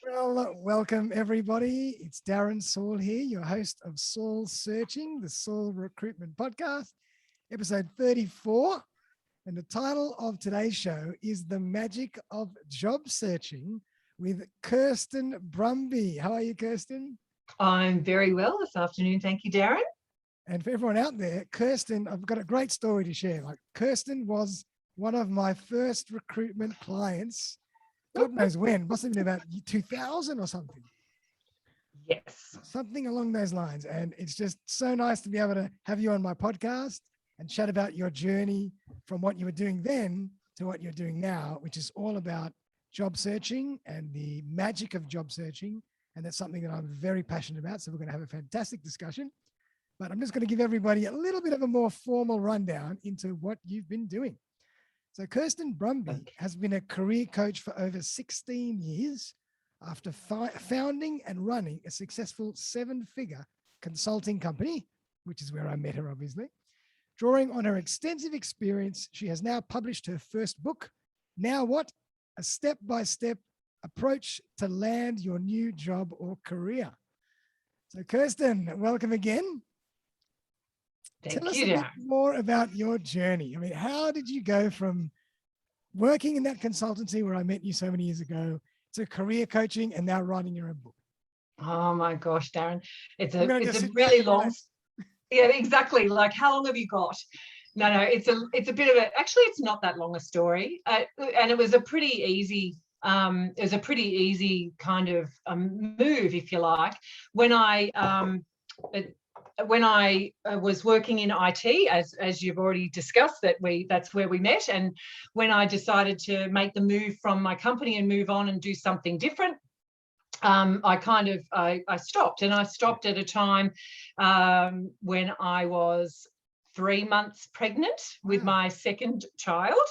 Well, welcome everybody. It's Darren Saul here, your host of Saul Searching, the Saul Recruitment Podcast, episode 34. And the title of today's show is The Magic of Job Searching with Kirsten Brumby. How are you, Kirsten? I'm very well this afternoon. Thank you, Darren. And for everyone out there, Kirsten, I've got a great story to share. Kirsten was one of my first recruitment clients. God knows when, must have been about 2000 or something. Yes. Something along those lines. And it's just so nice to be able to have you on my podcast and chat about your journey from what you were doing then to what you're doing now, which is all about job searching and the magic of job searching. And that's something that I'm very passionate about. So we're going to have a fantastic discussion. But I'm just going to give everybody a little bit of a more formal rundown into what you've been doing. So Kirsten Brumby has been a career coach for over 16 years after founding and running a successful 7-figure consulting company, which is where I met her, obviously. Drawing on her extensive experience, she has now published her first book, Now What? A Step-by-Step Approach to Land Your New Job or Career. So Kirsten, welcome again. Tell us a bit more about your journey. I mean, how did you go from working in that consultancy where I met you so many years ago to career coaching and now writing your own book? Oh my gosh, Darren, it's a really long. Yeah, exactly. Like, how long have you got? No, it's a bit of a. Actually, it's not that long a story, and it was a pretty easy. It was a pretty easy kind of move, if you like, when I was working in IT, as you've already discussed, that's where we met. And when I decided to make the move from my company and move on and do something different, I stopped. And I stopped at a time when I was 3 months pregnant with my second child.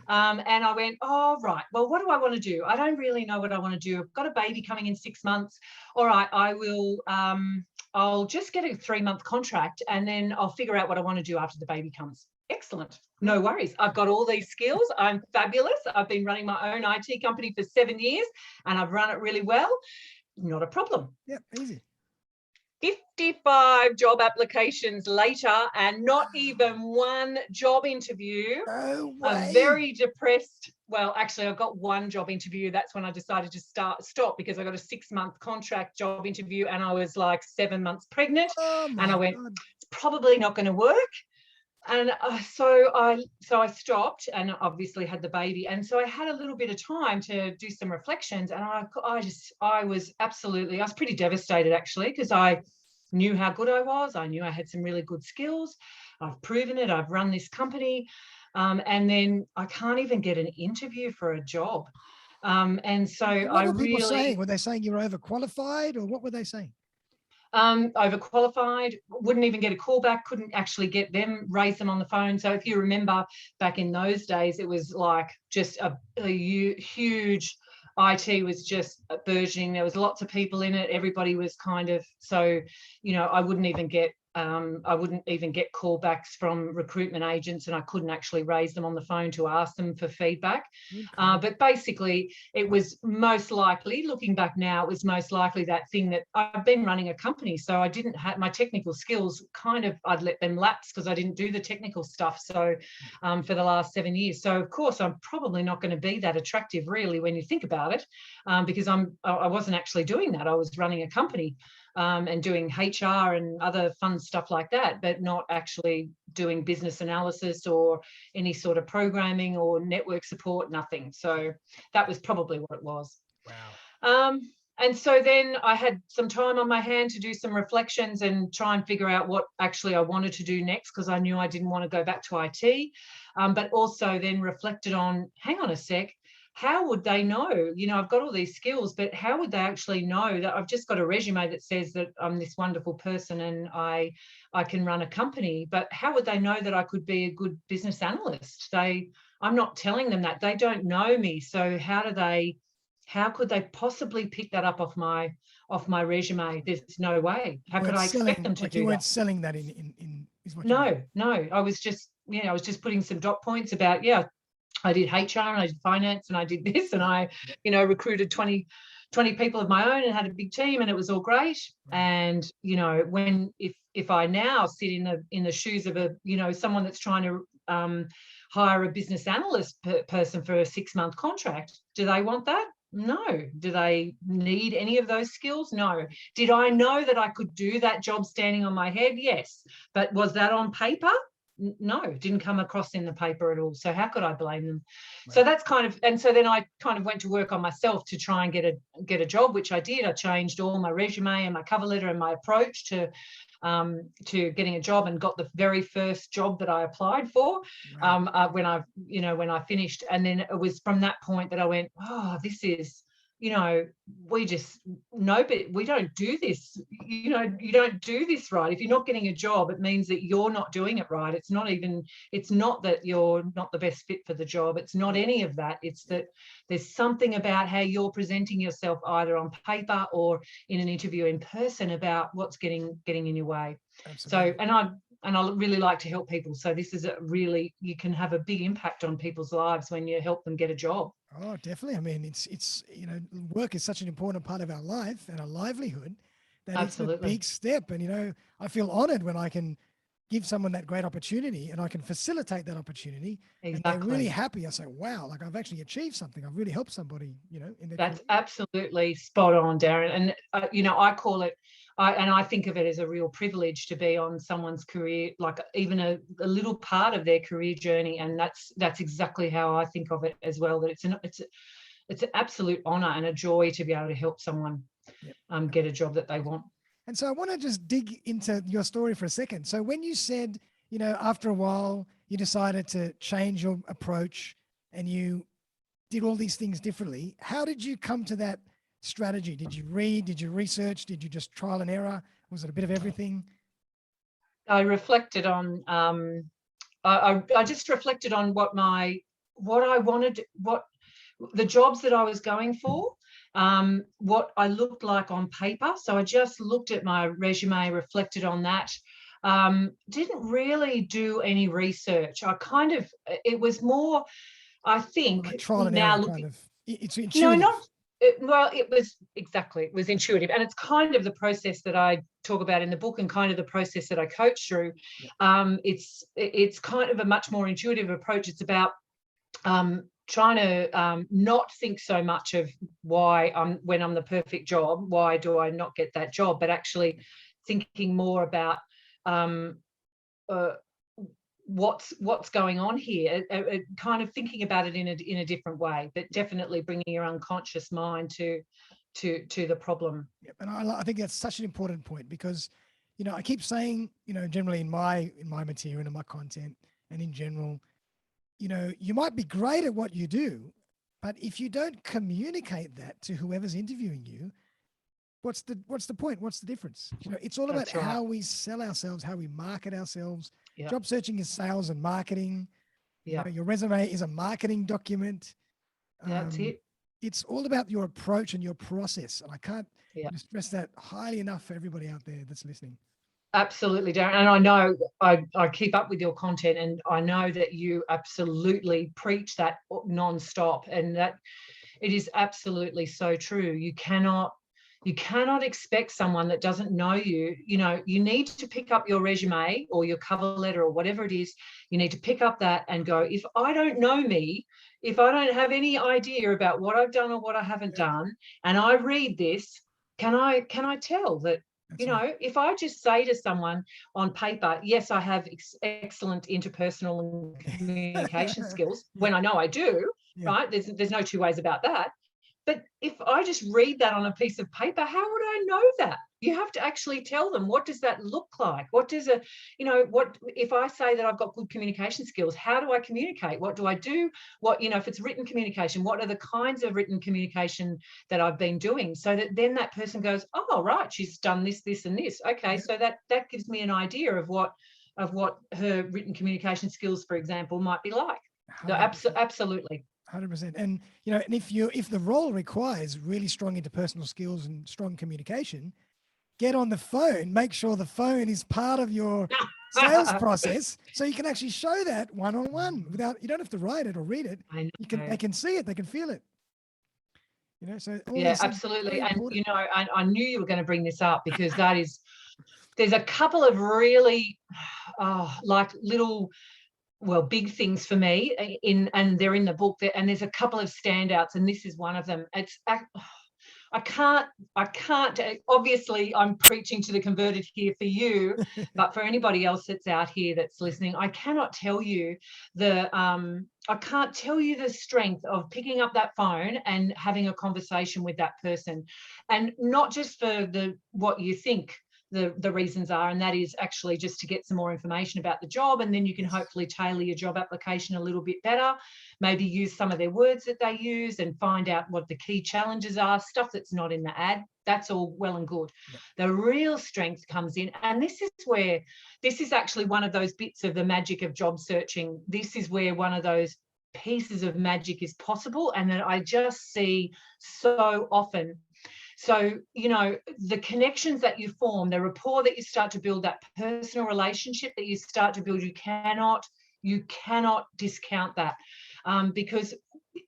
And I went, oh, right, well, what do I want to do? I don't really know what I want to do. I've got a baby coming in 6 months. All right, I'll just get a 3-month contract and then I'll figure out what I want to do after the baby comes. Excellent. No worries. I've got all these skills. I'm fabulous. I've been running my own IT company for 7 years and I've run it really well. Not a problem. Yep, easy. 55 job applications later and not even one job interview. No way. I'm very depressed. Well, actually, I got one job interview. That's when I decided to stop because I got a 6-month contract job interview and I was like 7 months pregnant. And I went, it's probably not going to work. And so I stopped and obviously had the baby. And so I had a little bit of time to do some reflections. And I was pretty devastated, actually, because I knew how good I was. I knew I had some really good skills. I've proven it. I've run this company. And then I can't even get an interview for a job. And so what were people saying? Were they saying you were overqualified or what were they saying? Overqualified, wouldn't even get a call back, couldn't actually get them, raise them on the phone. So if you remember back in those days, it was like just a huge, IT was just burgeoning. There was lots of people in it. Everybody was kind of, so, I wouldn't even get callbacks from recruitment agents and I couldn't actually raise them on the phone to ask them for feedback. But basically, it was most likely, looking back now, it was most likely that thing that I've been running a company. So I didn't have my technical skills, I'd let them lapse because I didn't do the technical stuff. So for the last 7 years. So, of course, I'm probably not going to be that attractive, really, when you think about it, because I wasn't actually doing that. I was running a company. And doing HR and other fun stuff like that, but not actually doing business analysis or any sort of programming or network support, nothing. So that was probably what it was. Wow. And so then I had some time on my hand to do some reflections and try and figure out what actually I wanted to do next, because I knew I didn't want to go back to IT, but also then reflected on, hang on a sec, how would they know? I've got all these skills, but how would they actually know that I've just got a resume that says that I'm this wonderful person and I can run a company? But how would they know that I could be a good business analyst? I'm not telling them that. They don't know me. So how could they possibly pick that up off my resume? There's no way. How could I expect them to do that? You weren't selling that in is what No. I was just putting some dot points about, I did HR and I did finance and I did this and I, recruited 20 20 people of my own and had a big team, and it was all great. Right. And, you know, if I now sit in the shoes of someone that's trying to hire a business analyst person for a 6-month contract, do they want that? No. Do they need any of those skills? No. Did I know that I could do that job standing on my head? Yes. But was that on paper? No, didn't come across in the paper at all. So how could I blame them? Right. So that's and so then I kind of went to work on myself to try and get a job, which I did. I changed all my resume and my cover letter and my approach to getting a job, and got the very first job that I applied for. Right. When I finished. And then it was from that point that I went, oh, this is, we don't do this. You don't do this right. If you're not getting a job, it means that you're not doing it right. It's not that you're not the best fit for the job. It's not any of that. It's that there's something about how you're presenting yourself either on paper or in an interview in person about what's getting in your way. Absolutely. So, and I really like to help people. So this is you can have a big impact on people's lives when you help them get a job. Oh, definitely. I mean, it's work is such an important part of our life and our livelihood that Absolutely. It's a big step. And, I feel honored when I can give someone that great opportunity and I can facilitate that opportunity. Exactly. And they're really happy. I say, wow, like I've actually achieved something. I've really helped somebody, in their That's career. absolutely spot on, Darren. And, I call it, I think of it as a real privilege to be on someone's career, like even a little part of their career journey. And that's exactly how I think of it as well, that it's an absolute honor and a joy to be able to help someone get a job that they want. And so I want to just dig into your story for a second. So when you said, after a while, you decided to change your approach and you did all these things differently, how did you come to that strategy? Did you read? Did you research? Did you just trial and error? Was it a bit of everything? I reflected on, I just reflected on what I wanted, what the jobs that I was going for, what I looked like on paper. So I just looked at my resume, reflected on that. Didn't really do any research. It was more, I think, like trial and now error looking, kind of. It's intuitive. No, it was intuitive. And it's kind of the process that I talk about in the book and kind of the process that I coach through. Yeah. It's kind of a much more intuitive approach. It's about trying to not think so much of why when I'm the perfect job, why do I not get that job, but actually thinking more about what's going on here, kind of thinking about it in a different way, but definitely bringing your unconscious mind to the problem. Yep. And I think that's such an important point because, I keep saying, generally in my material and in my content and in general, you might be great at what you do, but if you don't communicate that to whoever's interviewing you, what's the point? What's the difference? It's all about how we sell ourselves, how we market ourselves. Yep. Job searching is sales and marketing. Yeah. Your resume is a marketing document. That's it. It's all about your approach and your process. And I can't stress that highly enough for everybody out there that's listening. Absolutely, Darren. And I know I keep up with your content, and I know that you absolutely preach that nonstop, and that it is absolutely so true. You cannot expect someone that doesn't know you. You need to pick up your resume or your cover letter or whatever it is. You need to pick up that and go, if I don't know me, if I don't have any idea about what I've done or what I haven't done, and I read this, can I tell that? If I just say to someone on paper, yes, I have excellent interpersonal and communication skills, when I know I do, right? There's no two ways about that. But if I just read that on a piece of paper, how would I know that? You have to actually tell them, what does that look like? What does what if I say that I've got good communication skills, how do I communicate? What do I do? If it's written communication, what are the kinds of written communication that I've been doing? So that then that person goes, oh, right, she's done this, this, and this. Okay, so that gives me an idea of what her written communication skills, for example, might be like. So absolutely. 100%. And, and if the role requires really strong interpersonal skills and strong communication, get on the phone, make sure the phone is part of your sales process so you can actually show that one-on-one you don't have to write it or read it. They can see it, they can feel it. So all Yeah, these things are absolutely. very And, important. I knew you were going to bring this up because there's a couple of really like little, well, big things for me and they're in the book there, and there's a couple of standouts, and this is one of them. I can't, obviously I'm preaching to the converted here for you, but for anybody else that's out here that's listening, I cannot tell you I can't tell you the strength of picking up that phone and having a conversation with that person, and not just for what you think the reasons are, and that is actually just to get some more information about the job, and then you can hopefully tailor your job application a little bit better, maybe use some of their words that they use and find out what the key challenges are, stuff that's not in the ad. That's all well and good. Yep. The real strength comes in, and this is actually one of those bits of the magic of job searching. This is where one of those pieces of magic is possible, and that I just see so often. So, the connections that you form, the rapport that you start to build, that personal relationship that you start to build, you cannot discount that, because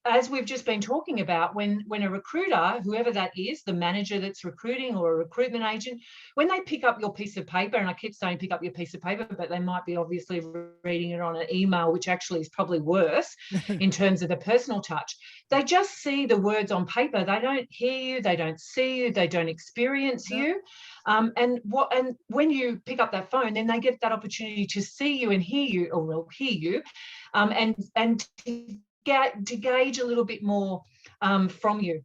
as we've just been talking about, when a recruiter, whoever that is, the manager that's recruiting or a recruitment agent, when they pick up your piece of paper, and I keep saying pick up your piece of paper, but they might be obviously reading it on an email, which actually is probably worse in terms of the personal touch. They just see the words on paper. They don't hear you, they don't see you, they don't experience you. And when you pick up that phone, then they get that opportunity to see you and hear you, or will hear you, and to gauge a little bit more from you.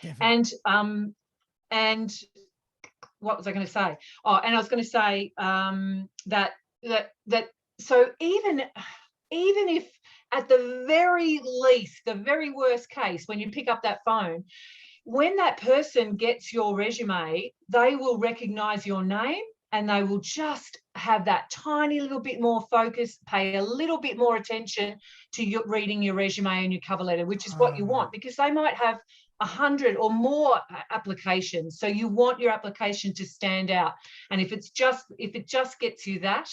Definitely. And what was I going to say? And I was going to say that so even if at the very least, the very worst case, when you pick up that phone, when that person gets your resume, they will recognize your name, and they will just have that tiny little bit more focus, pay a little bit more attention to your reading your resume and your cover letter, which is what you want, because they might have 100 or more applications. So you want your application to stand out. And if it just gets you that,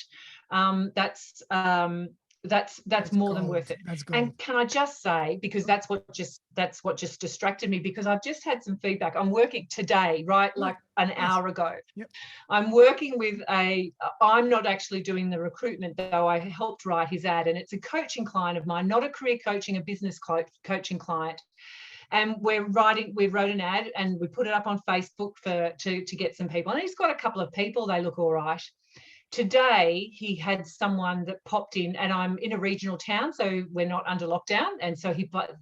that's more than worth it. And can I just say, because that's what just distracted me, because I've just had some feedback. I'm working today, right? Like an hour ago. Yep. I'm working with I'm not actually doing the recruitment, though I helped write his ad, and it's a coaching client of mine, not a career coaching, a business coaching client. And we wrote an ad and we put it up on Facebook to get some people. And he's got a couple of people, they look all right. Today, he had someone that popped in, and I'm in a regional town, so we're not under lockdown. And so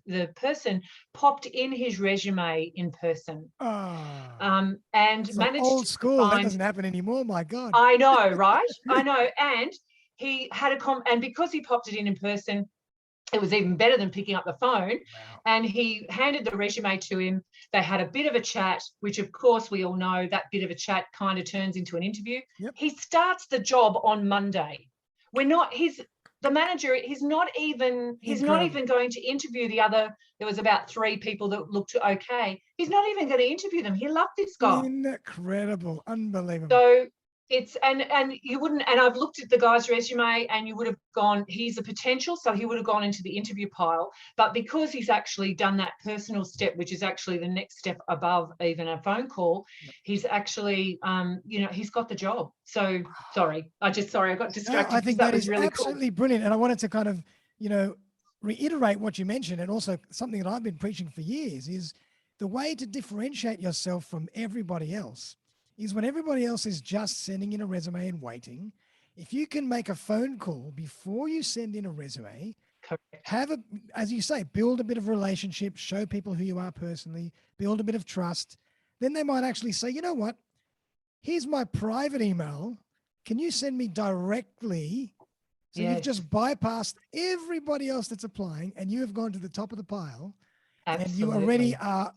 the person popped in his resume in person. And it's like managed old school. To find, that doesn't happen anymore. My God. I know, right? I know. And he had and because he popped it in person, it was even better than picking up the phone. Wow. And he handed the resume to him. They had a bit of a chat, which of course we all know that bit of a chat kind of turns into an interview. Yep. He starts the job on Monday. The manager, he's not even going to interview the other. There was about 3 people that looked okay. He's not even going to interview them. He loved this guy. Incredible. Unbelievable. So it's and you wouldn't, and I've looked at the guy's resume, and you would have gone, he's a potential, so he would have gone into the interview pile. But because he's actually done that personal step, which is actually the next step above even a phone call, he's actually he's got the job. So I got distracted. No, I think that is really absolutely cool. Brilliant. And I wanted to kind of reiterate what you mentioned, and also something that I've been preaching for years is the way to differentiate yourself from everybody else is when everybody else is just sending in a resume and waiting. If you can make a phone call before you send in a resume, correct, as you say, build a bit of a relationship, show people who you are personally, build a bit of trust, then they might actually say, you know what, here's my private email. Can you send me directly? So You've just bypassed everybody else that's applying, and you have gone to the top of the pile. Absolutely. And you already are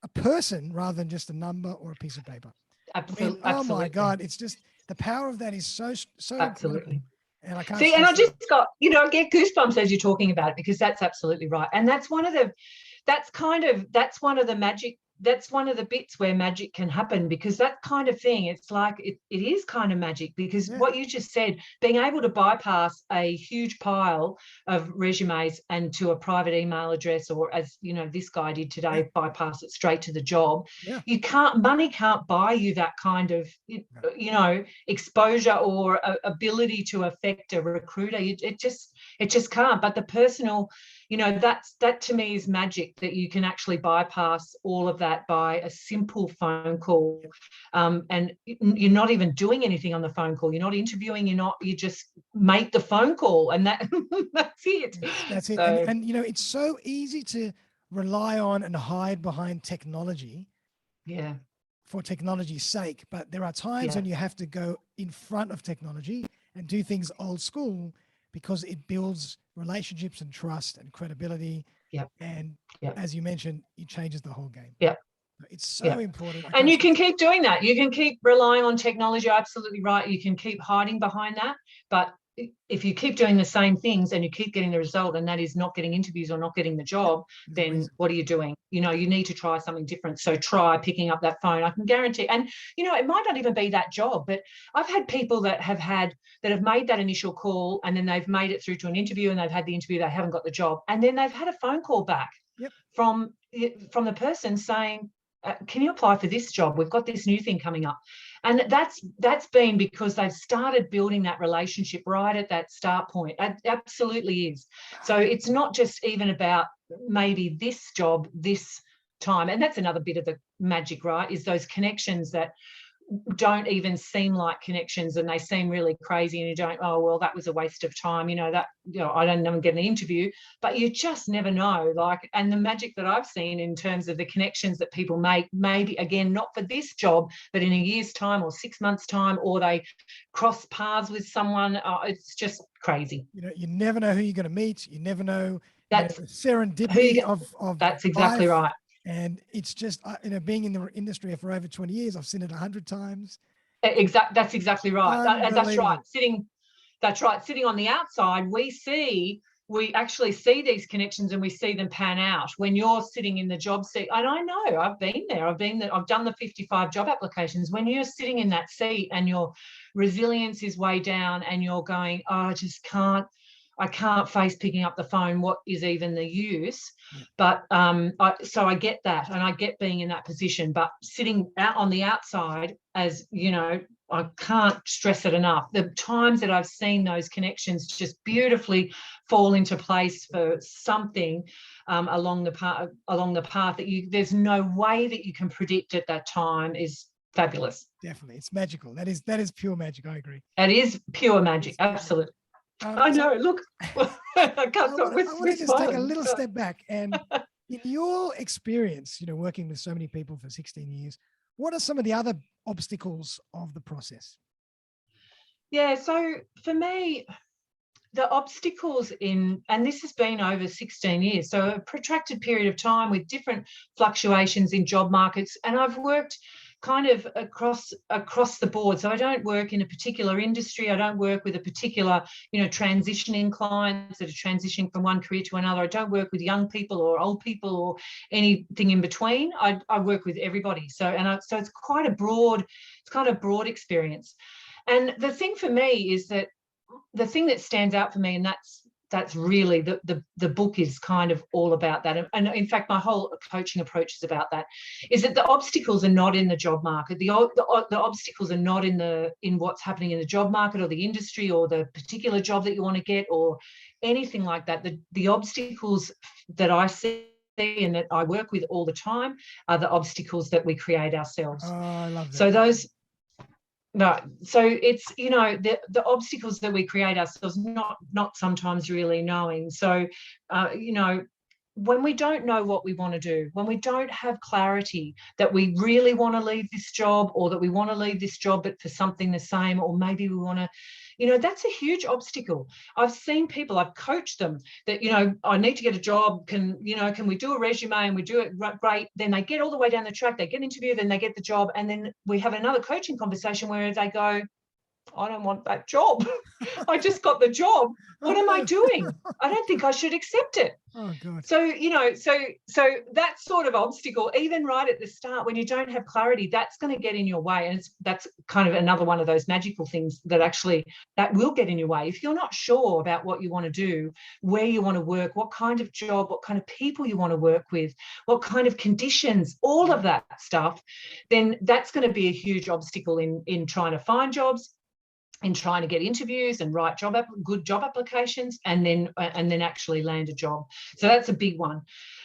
a person rather than just a number or a piece of paper. Absolutely. Oh my God. It's just the power of that is so absolutely. Incredible. And I can't see, and I just got, I get goosebumps as you're talking about it, because that's absolutely right. And that's one of the magic that's one of the bits where magic can happen, because that kind of thing, it's like it is kind of magic, because what you just said, being able to bypass a huge pile of resumes and to a private email address, or as you know this guy did today, bypass it straight to the job. You can't, money can't buy you that kind of exposure or ability to affect a recruiter. It just can't. But the personal, that to me is magic, that you can actually bypass all of that by a simple phone call. And you're not even doing anything on the phone call. You're not interviewing. You just make the phone call, and that's it. That's it. So, and it's so easy to rely on and hide behind technology. Yeah. For technology's sake, but there are times when you have to go in front of technology and do things old school, because it builds relationships and trust and credibility. And as you mentioned, it changes the whole game. It's so important. And you can keep doing that. You can keep relying on technology. Absolutely right. You can keep hiding behind that. But if you keep doing the same things and you keep getting the result, and that is not getting interviews or not getting the job, then what are you doing? You need to try something different. So try picking up that phone. I can guarantee. And, it might not even be that job, but I've had people that have made that initial call, and then they've made it through to an interview, and they've had the interview, they haven't got the job. And then they've had a phone call back from the person saying, can you apply for this job? We've got this new thing coming up. And that's been because they've started building that relationship right at that start point. It absolutely is. So it's not just even about maybe this job, this time. And that's another bit of the magic, right? Is those connections that don't even seem like connections, and they seem really crazy, and you don't, oh, well, that was a waste of time, I don't even get an interview, but you just never know. And the magic that I've seen in terms of the connections that people make, maybe again, not for this job, but in a year's time or 6 months' time, or they cross paths with someone, it's just crazy. You never know who you're going to meet. You never know the serendipity of that's exactly life. Right. And it's just, being in the industry for over 20 years, I've seen it 100 times. That's exactly right. That's right. Sitting on the outside, we actually see these connections, and we see them pan out when you're sitting in the job seat. And I know, I've been there. I've done the 55 job applications. When you're sitting in that seat and your resilience is way down, and you're going, oh, I can't face picking up the phone. What is even the use? But so I get that, and I get being in that position. But sitting out on the outside, as I can't stress it enough. The times that I've seen those connections just beautifully fall into place for something along the path that there's no way that you can predict at that time is fabulous. Definitely, it's magical. That is pure magic. I agree. It is pure magic. Absolutely. I know. Look, I can't stop. I want to just take a little step back, and in your experience, working with so many people for 16 years, what are some of the other obstacles of the process? Yeah, so for me, the obstacles and this has been over 16 years, so a protracted period of time with different fluctuations in job markets, and I've worked kind of across the board. So I don't work in a particular industry. I don't work with a particular, transitioning clients that are transitioning from one career to another. I don't work with young people or old people or anything in between. I work with everybody. So it's quite a broad experience. And the thing for me is that the thing that stands out for me, and that's really the book is kind of all about that. And in fact, my whole coaching approach is about that, is that the obstacles are not in the job market. The obstacles are not in what's happening in the job market or the industry or the particular job that you want to get or anything like that. The obstacles that I see and that I work with all the time are the obstacles that we create ourselves. Oh, I love that. So those... No, so it's, the obstacles that we create ourselves, not sometimes really knowing. So, when we don't know what we want to do, when we don't have clarity that we really want to leave this job, or that we want to leave this job but for something the same, or maybe we want to, that's a huge obstacle. I've seen people, I've coached them that, I need to get a job. Can we do a resume? And we do it great. Then they get all the way down the track, they get interviewed, then they get the job. And then we have another coaching conversation where they go, I don't want that job. I just got the job. What am I doing? I don't think I should accept it. Oh God. So, so that sort of obstacle, even right at the start, when you don't have clarity, that's going to get in your way. And that's kind of another one of those magical things that will get in your way. If you're not sure about what you want to do, where you want to work, what kind of job, what kind of people you want to work with, what kind of conditions, all of that stuff, then that's going to be a huge obstacle in trying to find jobs, in trying to get interviews and write good job applications, and then actually land a job. So that's a big one.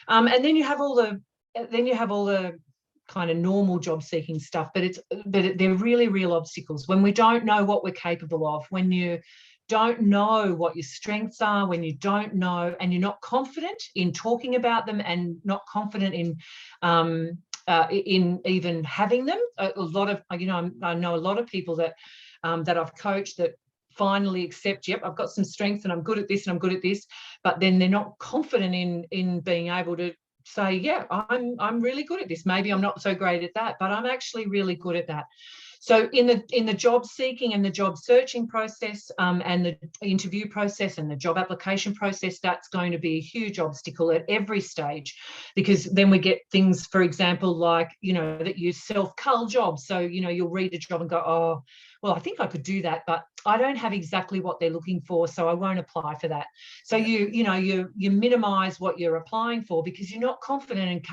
And then you have all the kind of normal job seeking stuff, but they're really real obstacles when we don't know what we're capable of, when you don't know what your strengths are, when you don't know and you're not confident in talking about them and not confident in even having them. A lot of, I know a lot of people that I've coached that finally accept, yep, I've got some strengths and I'm good at this and I'm good at this, but then they're not confident in being able to say, yeah, I'm really good at this. Maybe I'm not so great at that, but I'm actually really good at that. So in the job seeking and the job searching process and the interview process and the job application process, that's going to be a huge obstacle at every stage, because then we get things, for example, like, that you self-cull jobs. So, you'll read a job and go, oh, well, I think I could do that, but I don't have exactly what they're looking for, so I won't apply for that. So you minimize what you're applying for because you're not confident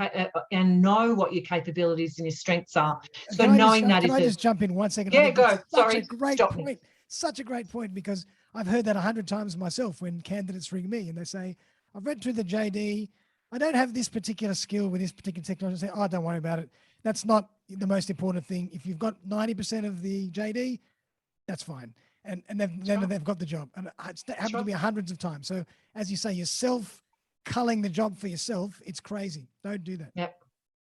and know what your capabilities and your strengths are. So Can I just jump in 1 second? Yeah, go. Such a great point. Such a great point, because I've heard that 100 times myself when candidates ring me and they say, I've read through the JD, I don't have this particular skill with this particular technology. I say, oh, don't worry about it. That's not the most important thing. If you've got 90% of the JD, that's fine. And they've got the job. And it's happened to me hundreds of times. So as you say, you're self-culling the job for yourself. It's crazy. Don't do that. Yep.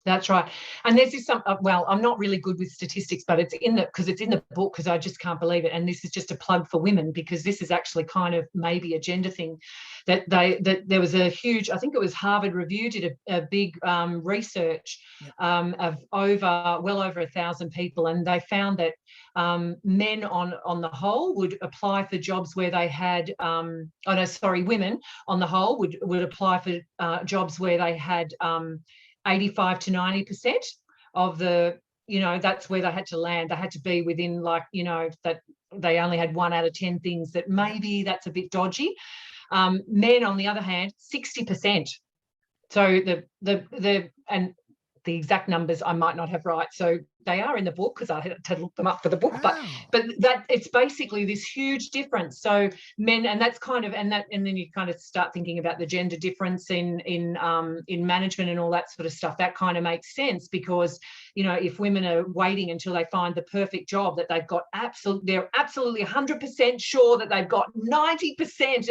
That's right. And there's this, well, I'm not really good with statistics, but it's in the book, because I just can't believe it. And this is just a plug for women, because this is actually kind of maybe a gender thing, that there was a huge, I think it was Harvard Review did a big research of well over 1,000 people. And they found that men on the whole would apply for jobs where they had, women on the whole would apply for jobs where they had 85 to 90% of the, that's where they had to land. They had to be within, that they only had 1 out of 10 things that maybe that's a bit dodgy. Men, on the other hand, 60%. So and the exact numbers I might not have right. So they are in the book, because I had to look them up for the book. Wow. But that it's basically this huge difference. So men, and that's kind of, and then you kind of start thinking about the gender difference in management and all that sort of stuff. That kind of makes sense, because if women are waiting until they find the perfect job, that they've got they're absolutely 100% sure that they've got 90%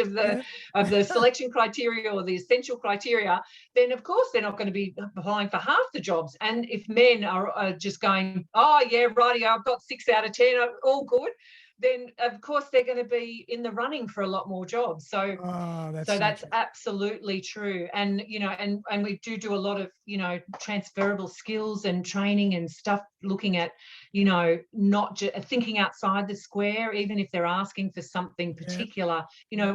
of the selection criteria or the essential criteria, then of course they're not going to be applying for half the jobs. And if men are just going, oh yeah, righty, I've got 6 out of 10, all good, then of course they're going to be in the running for a lot more jobs. So that's absolutely true. And and we do a lot of transferable skills and training and stuff, looking at not just thinking outside the square, even if they're asking for something particular.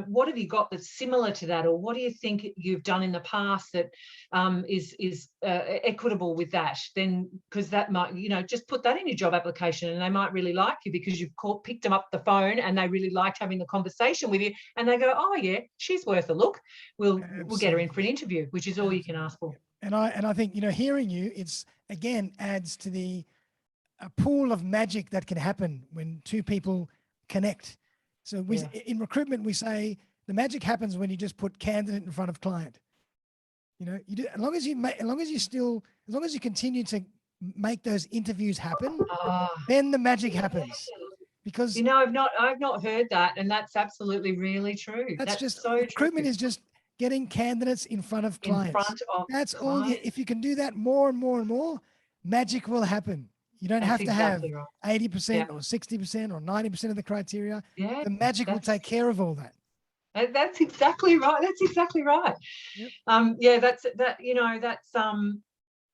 What have you got that's similar to that, or what do you think you've done in the past that is equitable with that? Then, because that might just put that in your job application, and they might really like you because you've picked them up the phone and they really liked having the conversation with you, and they go, oh yeah, she's worth a look, we'll get her in for an interview, which is all you can ask for. And I think hearing you, it's again adds to a pool of magic that can happen when two people connect. So in recruitment, we say the magic happens when you just put candidate in front of client. You do, as long as you continue to make those interviews happen, then the magic happens. Because I've not heard that, and that's absolutely really true. That's just so recruitment is just getting candidates in front of clients. That's all. If you can do that more and more and more, magic will happen. You don't have to have 80% or 60% or 90% of the criteria. Yeah, the magic will take care of all that. That's exactly right. Yep.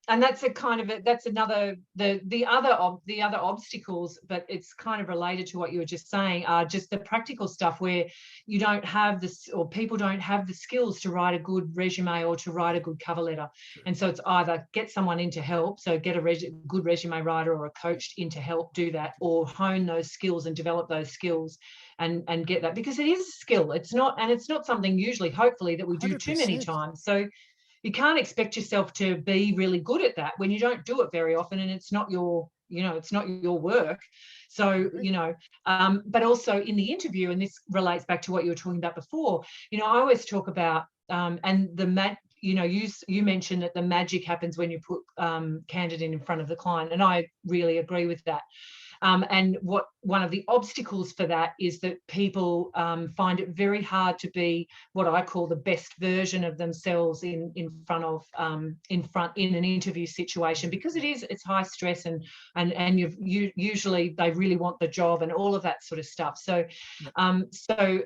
and that's a kind of that's another the other obstacles, but it's kind of related to what you were just saying, are just the practical stuff where you don't have this, or people don't have the skills to write a good resume or to write a good cover letter. And so it's either get someone in to help, so get a good resume writer or a coach in to help do that, or hone those skills and develop those skills and get that, because it is a skill. It's not something usually, hopefully, that we do 100%. too many times. So you can't expect yourself to be really good at that when you don't do it very often, and it's not your, it's not your work. So, but also in the interview, and this relates back to what you were talking about before, I always talk about, and you mentioned that the magic happens when you put candidate in front of the client, and I really agree with that. And one of the obstacles for that is that people find it very hard to be what I call the best version of themselves in an interview situation, because it's high stress, and you usually they really want the job and all of that sort of stuff. So so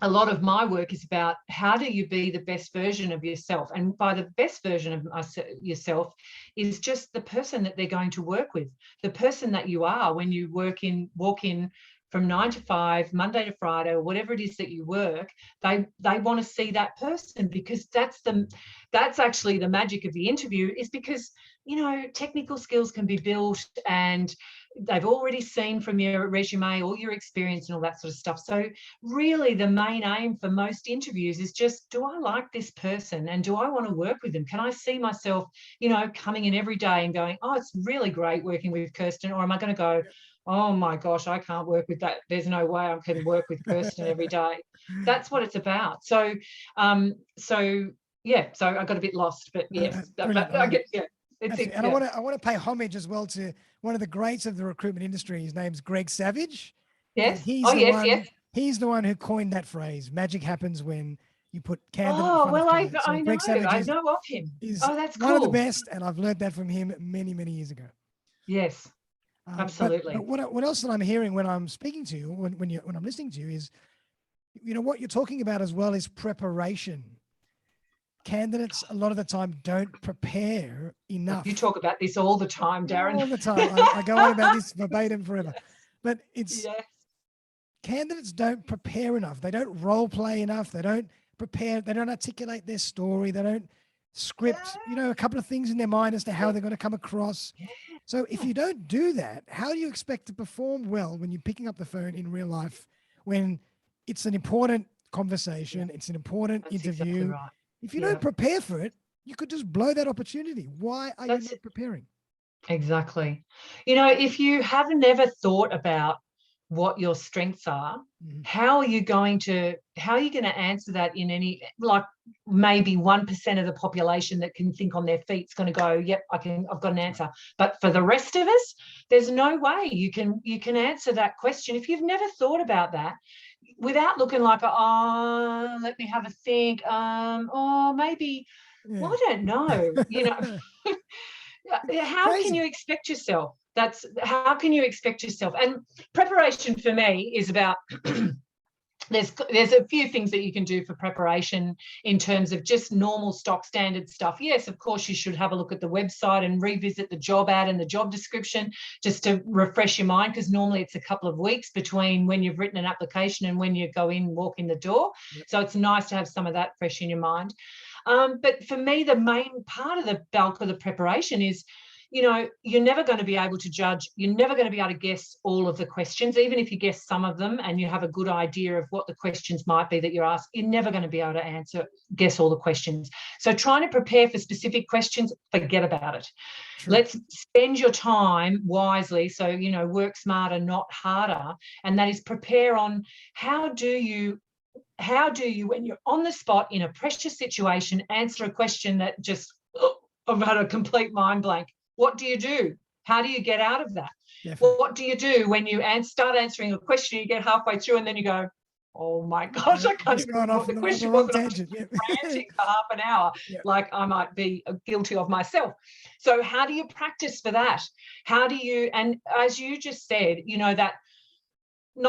a lot of my work is about how do you be the best version of yourself. And by the best version of yourself is just the person that they're going to work with, the person that you are when you walk in from 9 to 5, Monday to Friday, or whatever it is that you work. They want to see that person, because that's actually the magic of the interview, is because, technical skills can be built, and they've already seen from your resume all your experience and all that sort of stuff. So really the main aim for most interviews is just, do I like this person, and do I want to work with them? Can I see myself, coming in every day and going, oh, it's really great working with Kirsten? Or am I going to go, oh my gosh, I can't work with that. There's no way I can work with Kirsten every day. That's what it's about. So, yeah, so I got a bit lost, but yes, I get, yeah. And I want to pay homage as well to one of the greats of the recruitment industry. His name's Greg Savage. Yes. Yes. He's the one who coined that phrase. Magic happens when you put candidates. Oh, well, I know of him. That's cool. One of the best, and I've learned that from him many, many years ago. Yes, absolutely. But what else that I'm hearing when I'm speaking to you, when I'm listening to you, is, what you're talking about as well is preparation. Candidates a lot of the time don't prepare enough. You talk about this all the time, Darren. All the time. I go on about this verbatim forever. But it's candidates don't prepare enough. They don't role play enough. They don't prepare. They don't articulate their story. They don't script, a couple of things in their mind as to how they're going to come across. So if you don't do that, how do you expect to perform well when you're picking up the phone in real life, when it's an important conversation, it's an important interview? Exactly right. If you don't prepare for it, you could just blow that opportunity. Why are you not preparing? Exactly. If you have never thought about what your strengths are, how are you going to answer that in any, like maybe 1% of the population that can think on their feet is going to go, yep, I've got an answer. But for the rest of us, there's no way you can answer that question if you've never thought about that, without looking like, let me have a think. Maybe, well, I don't know. How can you expect yourself? How can you expect yourself? And preparation for me is about, there's a few things that you can do for preparation in terms of just normal stock standard stuff. Yes, of course, you should have a look at the website and revisit the job ad and the job description just to refresh your mind, because normally it's a couple of weeks between when you've written an application and when you go in, walk in the door. So it's nice to have some of that fresh in your mind. But for me, the main part of the bulk of the preparation is, you're never going to be able to judge. You're never going to be able to guess all of the questions. Even if you guess some of them and you have a good idea of what the questions might be that you're asked, you're never going to be able to guess all the questions. So trying to prepare for specific questions, forget about it. True. Let's spend your time wisely. So, work smarter, not harder. And that is prepare on how do you, when you're on the spot in a pressure situation, answer a question that just, I've had a complete mind blank. What do you do? How do you get out of that? Definitely. Well, what do you do when you start answering a question, you get halfway through and then you go, oh my gosh, I can't even remember what the question was. Ranting for half an hour, like I might be guilty of myself. So how do you practice for that? How do you, and as you just said, that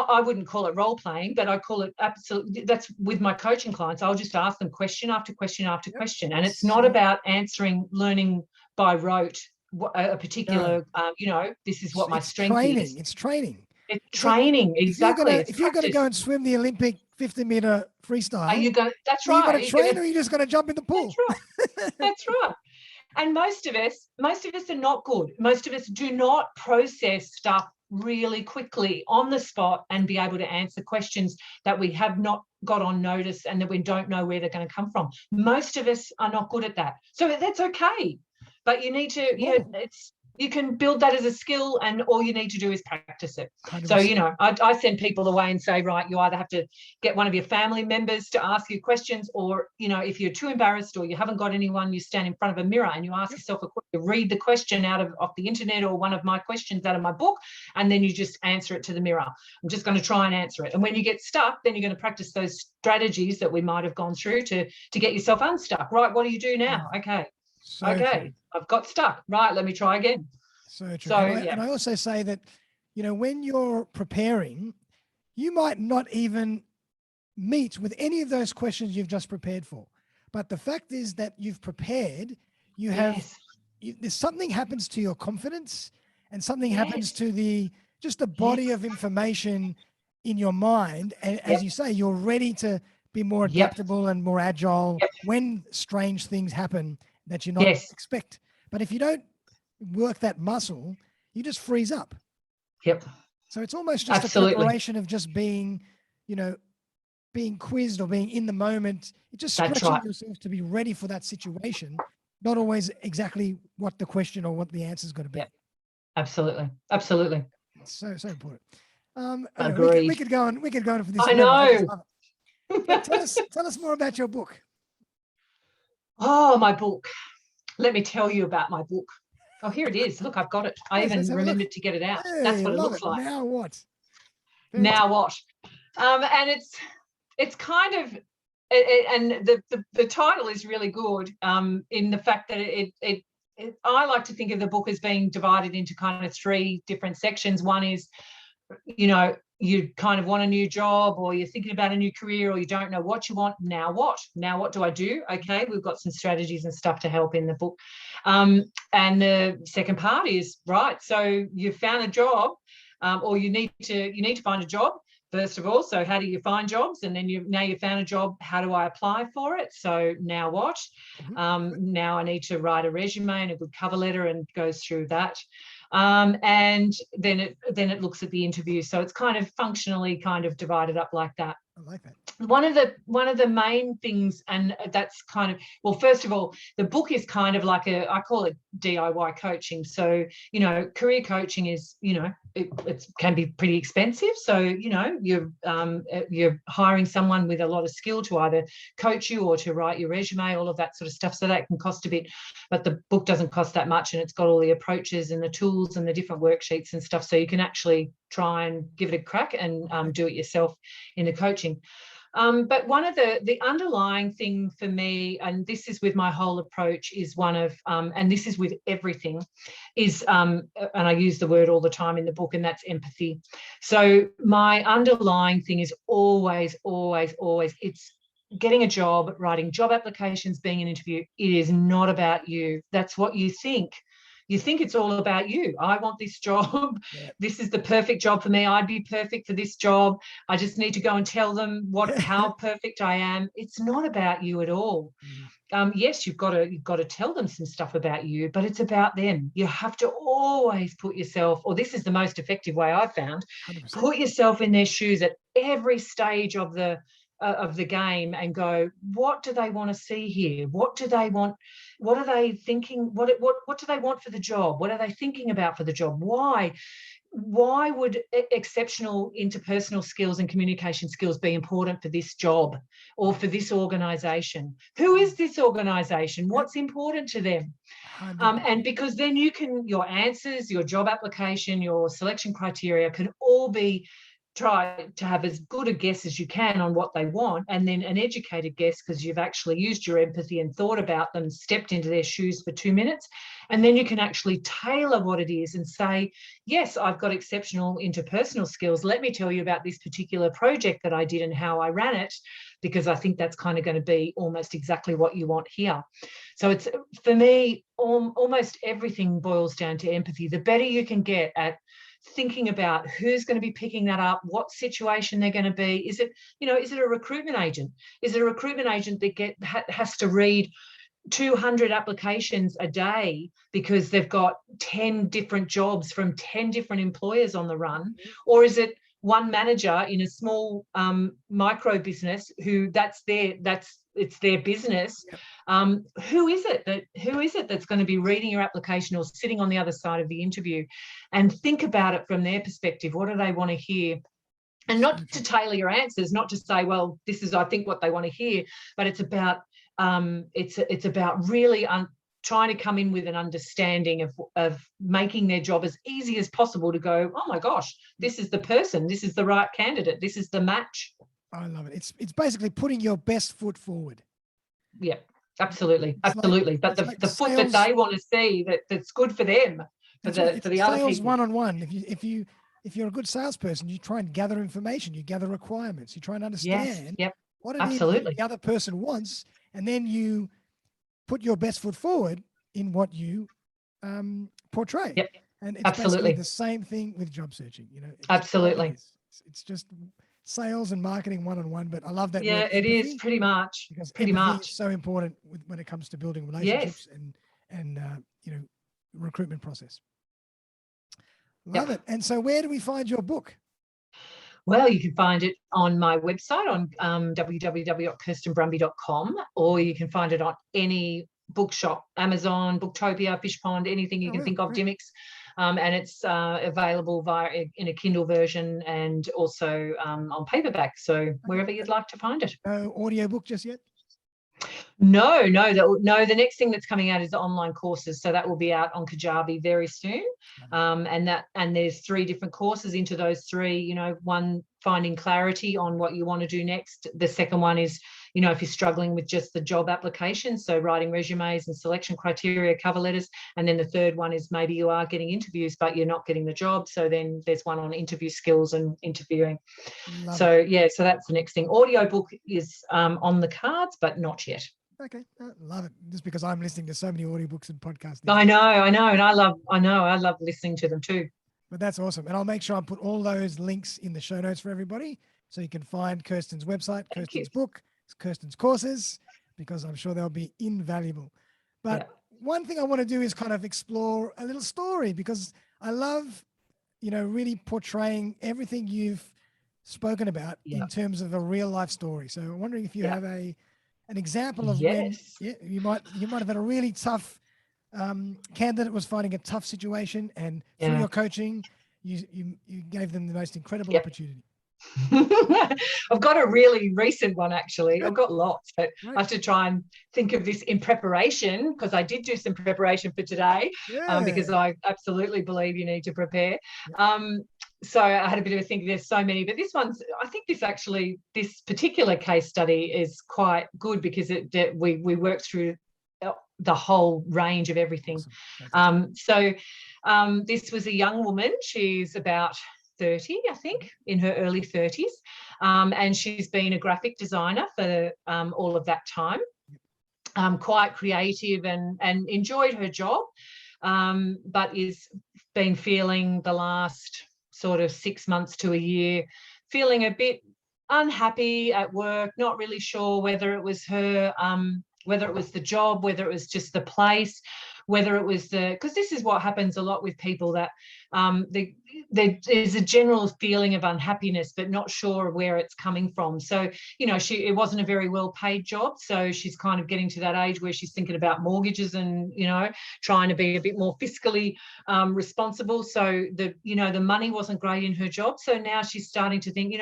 I wouldn't call it role playing, but I call it absolutely, that's with my coaching clients. I'll just ask them question after question after question. And it's not about learning by rote a particular, this is what my strength is. It's training. It's training, exactly. If you're going to go and swim the Olympic 50-meter freestyle, that's right. Are you got to train, or you're just going to jump in the pool? That's right. That's right. And most of us are not good. Most of us do not process stuff really quickly on the spot and be able to answer questions that we have not got on notice and that we don't know where they're going to come from. Most of us are not good at that. So that's okay. But you need to, you can build that as a skill, and all you need to do is practice it. 100%. So, I send people away and say, right, you either have to get one of your family members to ask you questions, or, if you're too embarrassed or you haven't got anyone, you stand in front of a mirror and you ask yourself you read the question off the internet or one of my questions out of my book, and then you just answer it to the mirror. I'm just going to try and answer it. And when you get stuck, then you're going to practice those strategies that we might have gone through to get yourself unstuck. Right, what do you do now? Okay. So okay, true. I've got stuck. Right, let me try again. So true. And I also say that, when you're preparing, you might not even meet with any of those questions you've just prepared for. But the fact is that you've prepared, there's something happens to your confidence, and something happens to the body of information in your mind. And as you say, you're ready to be more adaptable and more agile when strange things happen that you not expect. But if you don't work that muscle, you just freeze up. Yep. So it's almost just a preparation of just being, being quizzed or being in the moment. It's just stretching yourself to be ready for that situation, not always exactly what the question or what the answer is going to be. Yep. Absolutely. Absolutely. It's so important. Agreed. We could go on for this. I know. Tell us more about your book. Oh, my book. Let me tell you about my book. Oh, here it is. Look, I've got it. I even remembered to get it out. Hey, that's what it looks like. Now what? Now what? And it's kind of, and the title is really good in the fact that I like to think of the book as being divided into kind of 3 different sections. One is, you kind of want a new job, or you're thinking about a new career, or you don't know what you want. Now what? Now what do I do? Okay, we've got some strategies and stuff to help in the book. And the second part is, right, so you've found a job, or you need to find a job first of all. So how do you find jobs? And then now you've found a job, how do I apply for it? So now what? Now I need to write a resume and a good cover letter, and goes through that. And then it looks at the interview. So it's kind of functionally kind of divided up like that. I like that. One of the main things, and that's kind of, well, first of all, the book is kind of like I call it DIY coaching. So, career coaching is, it can be pretty expensive. So, you're hiring someone with a lot of skill to either coach you or to write your resume, all of that sort of stuff. So that can cost a bit, but the book doesn't cost that much, and it's got all the approaches and the tools and the different worksheets and stuff. So you can actually try and give it a crack and do it yourself in the coaching. But one of the underlying thing for me, and this is with my whole approach, is one of, and this is with everything, is, and I use the word all the time in the book, and that's empathy. So my underlying thing is always, it's getting a job, writing job applications, being an interview. It is not about you. That's what you think. You think it's all about you. I want this job. Yeah. This is the perfect job for me. I'd be perfect for this job. I just need to go and tell them how perfect I am. It's not about you at all. Yes, you've got to tell them some stuff about you, but it's about them. You have to always put yourself, or this is the most effective way I've found, 100%. Put yourself in their shoes at every stage of the game and go, what do they want to see here? What do they want? What are they thinking? What do they want for the job? What are they thinking about for the job? Why would exceptional interpersonal skills and communication skills be important for this job or for this organisation? Who is this organisation? What's important to them? And because then your answers, your job application, your selection criteria can all be try to have as good a guess as you can on what they want, and then an educated guess because you've actually used your empathy and thought about them, stepped into their shoes for 2 minutes, and then you can actually tailor what it is and say, yes, I've got exceptional interpersonal skills. Let me tell you about this particular project that I did and how I ran it, because I think that's kind of going to be almost exactly what you want here. So it's, for me, almost everything boils down to empathy. The better you can get at thinking about who's going to be picking that up, what situation they're going to be. Is it, is it a recruitment agent? Is it a recruitment agent that has to read 200 applications a day because they've got 10 different jobs from 10 different employers on the run? Or is it one manager in a small micro business who it's their business? Who is it that's going to be reading your application or sitting on the other side of the interview? And think about it from their perspective. What do they want to hear? And not to tailor your answers, not to say, well, this is, I think, what they want to hear, but it's about it's about really trying to come in with an understanding of making their job as easy as possible to go, oh my gosh, this is the person, this is the right candidate, this is the match. I love it. It's basically putting your best foot forward. Yeah, absolutely. But the foot that they want to see, that's good for them, for the other people. Sales one-on-one. If you're a good salesperson, you try and gather information, you gather requirements, you try and understand what it is the other person wants, and then you put your best foot forward in what you portray. Yep. And it's basically the same thing with job searching. Absolutely. It's just sales and marketing one-on-one, but I love that. Yeah, it is pretty much. Because empathy is so important when it comes to building relationships and recruitment process. Love it. And so where do we find your book? Well, you can find it on my website on www.kirstenbrumby.com, or you can find it on any bookshop, Amazon, Booktopia, Fishpond, anything you can think of, Dimmicks. And it's available in a Kindle version and also on paperback. So wherever you'd like to find it. No audiobook just yet? No. The next thing that's coming out is the online courses. So that will be out on Kajabi very soon. And there's 3 different courses. Into those 3, one, finding clarity on what you want to do next. The second one is, if you're struggling with just the job application, so writing resumes and selection criteria, cover letters. And then the third one is maybe you are getting interviews, but you're not getting the job. So then there's one on interview skills and interviewing. So that's the next thing. Audiobook is on the cards, but not yet. Okay, I love it. Just because I'm listening to so many audiobooks and podcasts. I know, and I love listening to them too. But that's awesome. And I'll make sure I put all those links in the show notes for everybody, so you can find Kirsten's website, Kirsten's book, Kirsten's courses, because I'm sure they'll be invaluable. But one thing I want to do is kind of explore a little story, because I love, really portraying everything you've spoken about in terms of a real life story. So I'm wondering if you have an example of when you might have had a really tough candidate was finding a tough situation, and through your coaching, you gave them the most incredible opportunity. I've got a really recent one, actually. I've got lots, but I have to try and think of this in preparation, because I did do some preparation for today, because I absolutely believe you need to prepare. So I had a bit of a think. There's so many, but I think this particular case study is quite good, because we worked through the whole range of everything. Awesome. So this was a young woman. She's about 30, I think, in her early 30s. And she's been a graphic designer for all of that time. Quite creative and enjoyed her job, but is been feeling the last sort of 6 months to a year, feeling a bit unhappy at work, not really sure whether it was her, whether it was the job, whether it was just the place, whether it was because this is what happens a lot with people, that there's a general feeling of unhappiness, but not sure where it's coming from. So, it wasn't a very well-paid job. So she's kind of getting to that age where she's thinking about mortgages and, trying to be a bit more fiscally responsible. So the money wasn't great in her job. So now she's starting to think,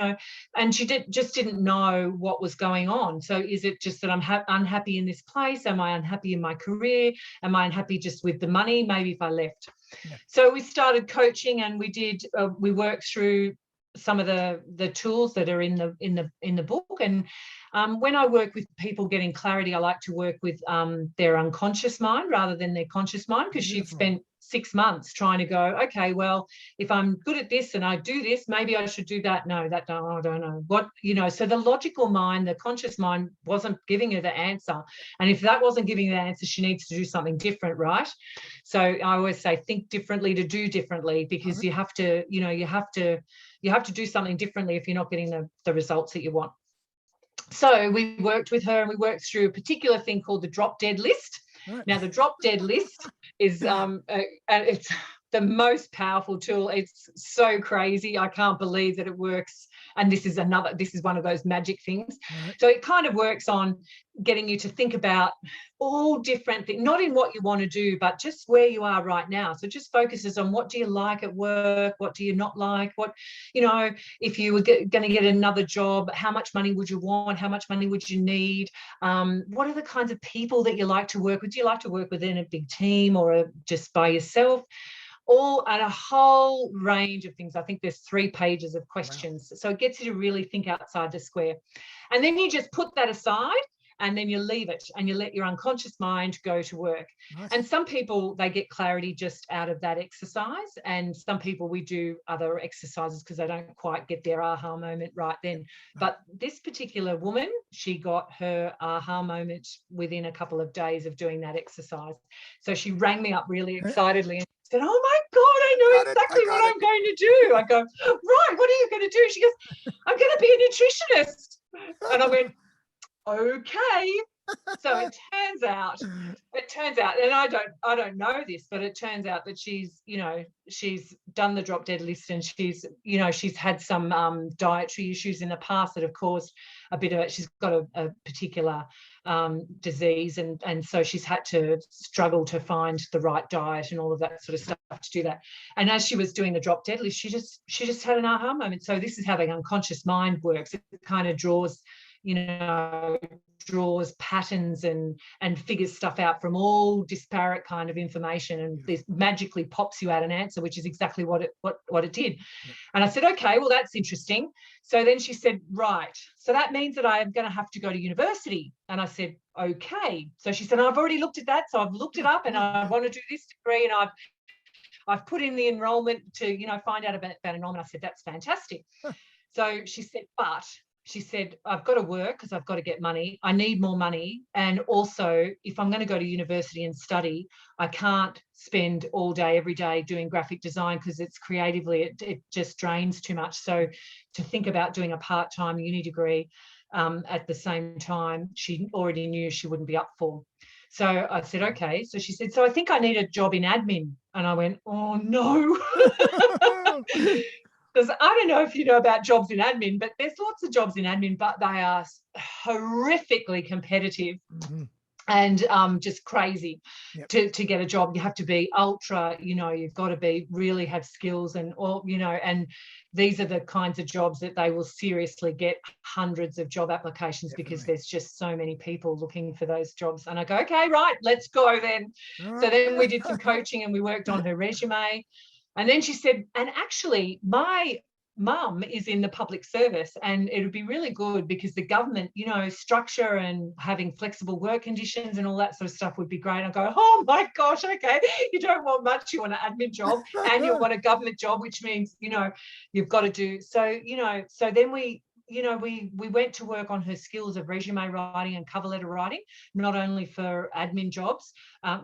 and she just didn't know what was going on. So is it just that I'm unhappy in this place? Am I unhappy in my career? Am I unhappy just with the money? Maybe if I left. So we started coaching, and we worked through some of the tools that are in the book. And when I work with people getting clarity, I like to work with their unconscious mind rather than their conscious mind, because she'd spent 6 months trying to go, okay, well, if I'm good at this and I do this, maybe I should do that. No, I don't know what, so the logical mind, the conscious mind wasn't giving her the answer. And if that wasn't giving the answer, she needs to do something different, right? So I always say, think differently to do differently, because you have to, you have to do something differently if you're not getting the results that you want. So we worked with her and we worked through a particular thing called the drop dead list. Right. Now, the drop dead list is it's the most powerful tool. It's so crazy. I can't believe that it works. And this is one of those magic things. Right. So it kind of works on getting you to think about all different things, not in what you want to do, but just where you are right now. So it just focuses on what do you like at work? What do you not like? What, if you were going to get another job, how much money would you want? How much money would you need? What are the kinds of people that you like to work with? Do you like to work within a big team or just by yourself? All and a whole range of things. I think there's 3 pages of questions. Wow. So it gets you to really think outside the square. And then you just put that aside and then you leave it and you let your unconscious mind go to work. Nice. And some people, they get clarity just out of that exercise. And some people, we do other exercises because they don't quite get their aha moment right then. Right. But this particular woman, she got her aha moment within a couple of days of doing that exercise. So she rang me up really excitedly and said, oh my God, I know exactly what I'm going to do. I go, right, what are you going to do? She goes, I'm going to be a nutritionist. And I went, okay. So it turns out, and I don't know this, but it turns out that she's done the drop dead list, and she's had some dietary issues in the past that have caused a bit of it. She's got a particular disease, and so she's had to struggle to find the right diet and all of that sort of stuff to do that. And as she was doing the drop dead list, she just had an aha moment. So this is how the unconscious mind works. It kind of draws patterns and figures stuff out from all disparate kind of information, and this magically pops you out an answer, which is exactly what it did. Yeah. And I said, okay, well, that's interesting. So then she said, right, so that means that I am going to have to go to university. And I said, okay. So she said, I've already looked at that, so I've looked it up, and I want to do this degree, and I've put in the enrollment to find out about enrollment. I said, that's fantastic. So she said, I've got to work because I've got to get money. I need more money. And also, if I'm going to go to university and study, I can't spend all day, every day doing graphic design, because it's creatively, it just drains too much. So to think about doing a part-time uni degree at the same time, she already knew she wouldn't be up for. So I said, okay. So she said, so I think I need a job in admin. And I went, oh, no. Because I don't know if you know about jobs in admin, but there's lots of jobs in admin, but they are horrifically competitive. Mm-hmm. And just crazy. Yep. to get a job. You have to be ultra, you've got to really have skills and these are the kinds of jobs that they will seriously get hundreds of job applications. Definitely. Because there's just so many people looking for those jobs. And I go, okay, right, let's go then. Right. So then we did some coaching and we worked on her resume. And then she said, and actually my mum is in the public service, and it would be really good because the government, structure and having flexible work conditions and all that sort of stuff would be great. I go, oh my gosh, okay, you don't want much, you want an admin job and you want a government job, which means, you've got to do. So, so then we went to work on her skills of resume writing and cover letter writing, not only for admin jobs.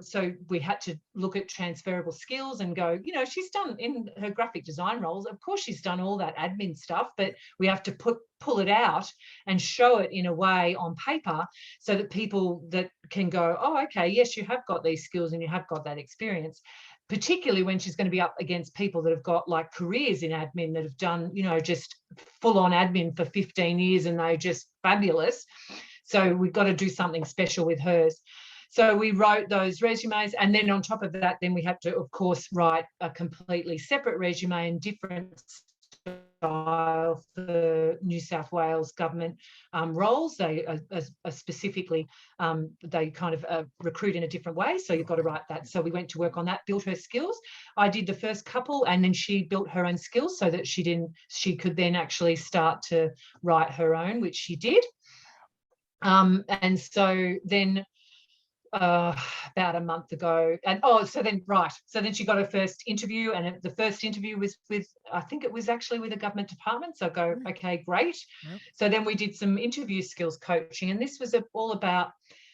So we had to look at transferable skills and go, she's done in her graphic design roles. Of course, she's done all that admin stuff, but we have to pull it out and show it in a way on paper so that people that can go, oh, okay, yes, you have got these skills and you have got that experience. Particularly when she's going to be up against people that have got like careers in admin that have done, just full on admin for 15 years and they're just fabulous. So we've got to do something special with hers. So we wrote those resumes, and then on top of that, then we had to, of course, write a completely separate resume and different trial for New South Wales government roles. They are specifically, they kind of recruit in a different way. So you've got to write that. So we went to work on that, built her skills. I did the first couple, and then she built her own skills so that she could then actually start to write her own, which she did. And so then about a month ago, and so then she got her first interview, and the first interview was with, I think it was actually with a government department. So I go, okay, great. Yep. So then we did some interview skills coaching, and this was all about,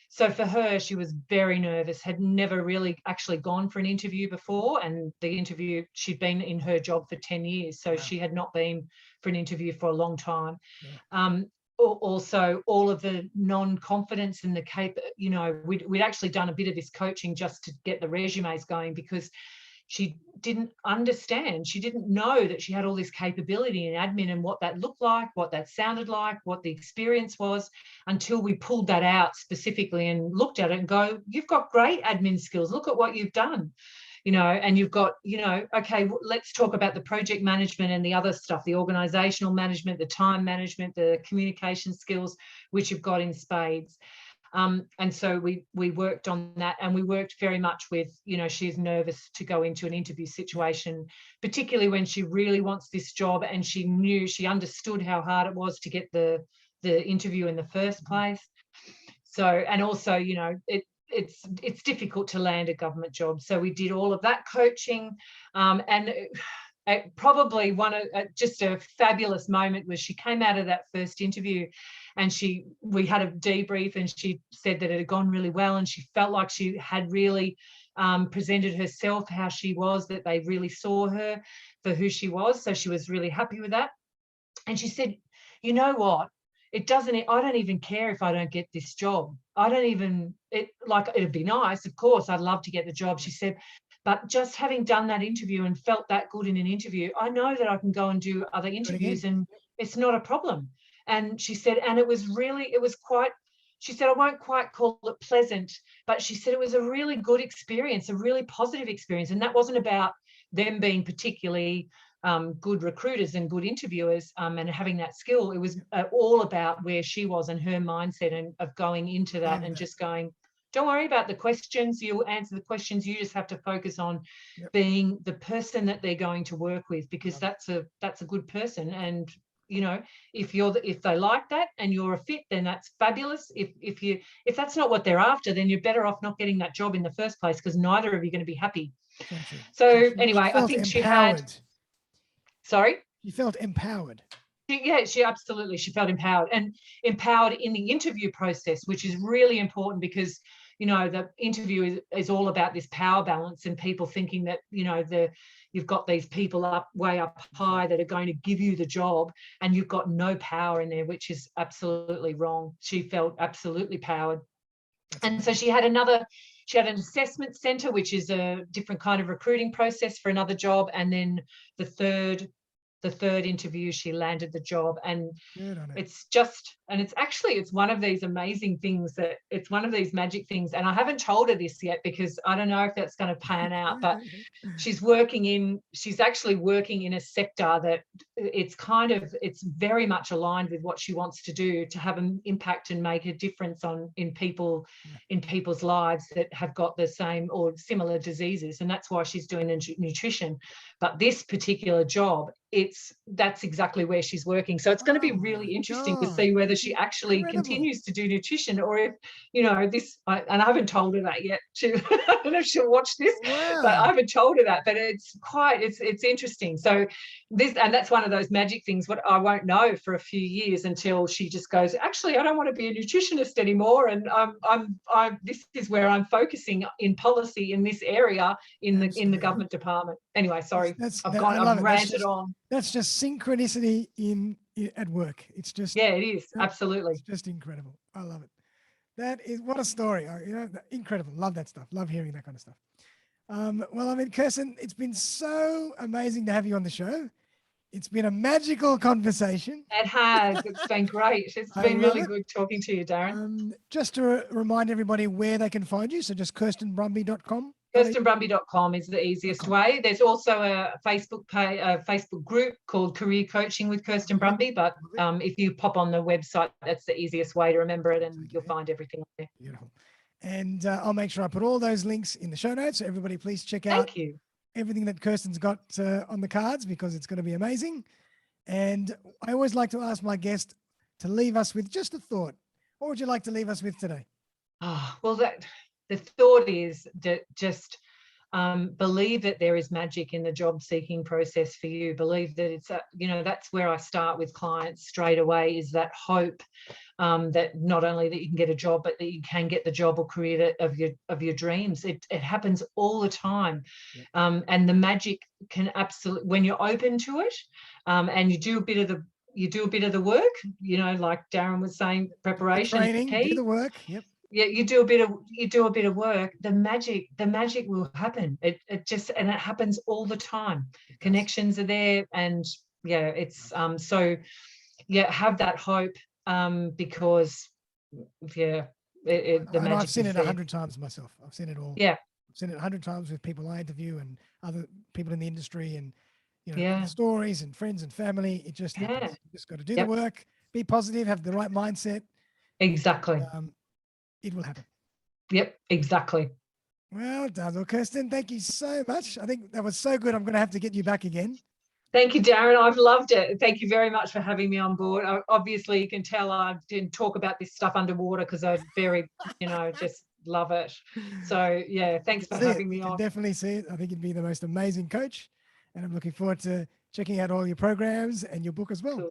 so for her, she was very nervous, had never really actually gone for an interview before, and the interview, she'd been in her job for 10 years, so she had not been for an interview for a long time. Also, all of the non-confidence and we'd actually done a bit of this coaching just to get the resumes going, because she didn't understand, she didn't know that she had all this capability in admin and what that looked like, what that sounded like, what the experience was, until we pulled that out specifically and looked at it and go, you've got great admin skills, look at what you've done. And you've got, okay, let's talk about the project management and the other stuff, the organizational management, the time management, the communication skills, which you've got in spades. And so we worked on that, and we worked very much with, she's nervous to go into an interview situation, particularly when she really wants this job, and she understood how hard it was to get the interview in the first place. So, and also, it's difficult to land a government job. So we did all of that coaching, and probably just a fabulous moment was she came out of that first interview, and we had a debrief, and she said that it had gone really well, and she felt like she had really presented herself how she was, that they really saw her for who she was. So she was really happy with that. And she said, you know what? I don't even care if I don't get this job. It'd be nice, of course, I'd love to get the job. She said, but just having done that interview and felt that good in an interview, I know that I can go and do other interviews and it's not a problem. And she said, and she said, I won't quite call it pleasant, but she said it was a really good experience, a really positive experience. And that wasn't about them being particularly good recruiters and good interviewers and having that skill. It was all about where she was and her mindset, and of going into that and just going, don't worry about the questions, you'll answer the questions, you just have to focus on being the person that they're going to work with, because that's a good person. And if they like that and you're a fit, then that's fabulous. If that's not what they're after, then you're better off not getting that job in the first place, because neither of you are going to be happy. So anyway, I think she had. Sorry? You felt empowered. She absolutely, she felt empowered, and empowered in the interview process, which is really important, because, the interview is all about this power balance, and people thinking that, you've got these people way up high that are going to give you the job, and you've got no power in there, which is absolutely wrong. She felt absolutely powered. And so she had an assessment center, which is a different kind of recruiting process for another job. And then the third interview, she landed the job. And it's one of these amazing things, that it's one of these magic things. And I haven't told her this yet, because I don't know if that's going to pan out, but she's actually working in a sector that it's very much aligned with what she wants to do, to have an impact and make a difference in people's lives that have got the same or similar diseases. And that's why she's doing nutrition. But this particular job, that's exactly where she's working. So it's going to be really interesting to see whether she actually continues to do nutrition, or if, and I haven't told her that yet. I don't know if she'll watch this, but I haven't told her that. But it's interesting. So that's one of those magic things. What I won't know for a few years, until she just goes, actually, I don't want to be a nutritionist anymore, and this is where I'm focusing in policy in this area in the government department. Anyway, sorry, I've ranted on. That's just synchronicity at work. It's just it is absolutely. It's just incredible. I love it. That is, what a story. Incredible. Love that stuff. Love hearing that kind of stuff. Well, Kirsten, it's been so amazing to have you on the show. It's been a magical conversation. It has. It's been great. It's been really good talking to you, Darren. Just to remind everybody where they can find you. So just kirstenbrumby.com. KirstenBrumby.com is the easiest way. There's also a Facebook page, a Facebook group called Career Coaching with Kirsten Brumby. But if you pop on the website, that's the easiest way to remember it, and you'll find everything there. Beautiful. And I'll make sure I put all those links in the show notes. So everybody, please check out everything that Kirsten's got on the cards, because it's going to be amazing. And I always like to ask my guest to leave us with just a thought. What would you like to leave us with today? Oh, well, the thought is that just believe that there is magic in the job seeking process for you. Believe that it's, that's where I start with clients straight away, is that hope that not only that you can get a job, but that you can get the job or career of your dreams. It happens all the time. And the magic can absolutely, when you're open to it, and you do a bit of the work, like Darren was saying, preparation, training, do the work. Yep. Yeah, you do a bit of work, the magic will happen. It happens all the time. Connections are there, and it's have that hope, because the magic. I've seen it 100 times myself. I've seen it all. Yeah, I've seen it 100 times with people I interview and other people in the industry, and stories and friends and family. It just happens. You just got to do the work, be positive, have the right mindset. Exactly. It will happen. Yep, exactly. Well done. Well, Kirsten, thank you so much. I think that was so good. I'm going to have to get you back again. Thank you, Darren. I've loved it. Thank you very much for having me on board. Obviously, you can tell I didn't talk about this stuff underwater, because I very, just love it. So, thanks for having me on. Definitely see it. I think you'd be the most amazing coach. And I'm looking forward to checking out all your programs and your book as well. Cool.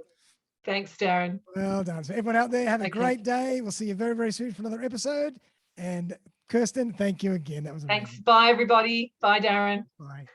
Thanks, Darren. Well done. So everyone out there, have a great day. We'll see you very, very soon for another episode. And Kirsten, thank you again. That was amazing. Thanks. Bye, everybody. Bye, Darren. Bye.